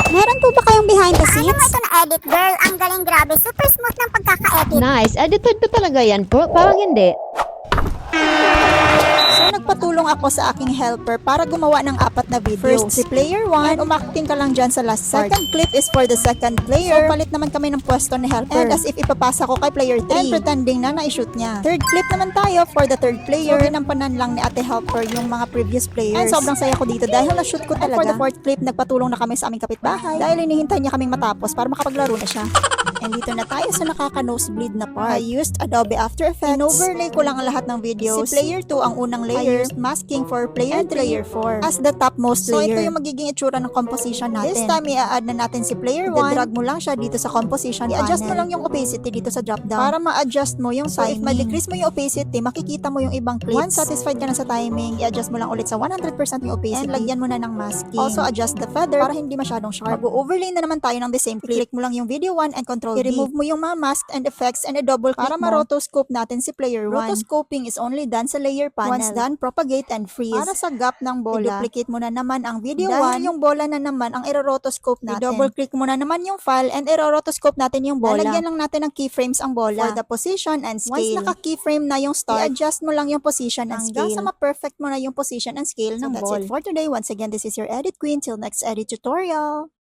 Meron po ba kayong behind the Alam mo scenes? ito na edit, girl. Ang galing, grabe. Super smooth ng pagkaka-edit. Nice. Edited ba talaga yan po? Parang hindi. So, nagpatulong ako sa aking helper para gumawa ng 4 na videos. First, si player 1, and umakting ka lang dyan sa last part. Second clip is for the second player. So, palit naman kami ng pwesto ni helper. And as if ipapasa ko kay player 3. And pretending na na-shoot niya. Third clip naman tayo for the third player. So, ginampanan lang ni ate helper yung mga previous players. And sobrang saya ko dito dahil na-shoot ko talaga. And for the fourth clip, nagpatulong na kami sa aming kapitbahay. Dahil hinihintay niya kaming matapos para makapaglaro na siya. And dito na tayo sa nakaka-nosebleed na part. I used Adobe After Effects. In-overlay ko lang ang lahat ng videos. Si player 2 ang unang layer. I used masking for player 3 player 4 as the topmost layer. So ito yung magiging itsura ng composition natin. This time, i-add na natin si player 1. I-drag mo lang siya dito sa composition panel. I-adjust mo lang yung opacity dito sa drop down para ma-adjust mo yung timing. So if ma-decrease mo yung opacity, makikita mo yung ibang clips. Once satisfied ka na sa timing, i-adjust mo lang ulit sa 100% yung opacity. And lagyan mo na ng masking. Also adjust the feather para hindi masyadong sharp. Mag-overlay na naman tayo ng the same clip. I-click mo lang yung video 1 and control D. I-remove mo yung mga mask and effects and i-double click para ma-rotoscope natin si player 1. Rotoscoping is only done sa layer panel. Once done, propagate and freeze. Para sa gap ng bola, i-duplicate mo na naman ang video 1. Dahil yung bola na naman ang i-rotoscope natin. I-double click mo na naman yung file and i-rotoscope natin yung bola. Lalagyan lang natin ng keyframes ang bola for the position and scale. Once naka-keyframe na yung start, i-adjust mo lang yung position and scale. Hanggang sa ma-perfect mo na yung position and scale ng ball. That's it for today. Once again, this is your edit queen. Till next edit tutorial.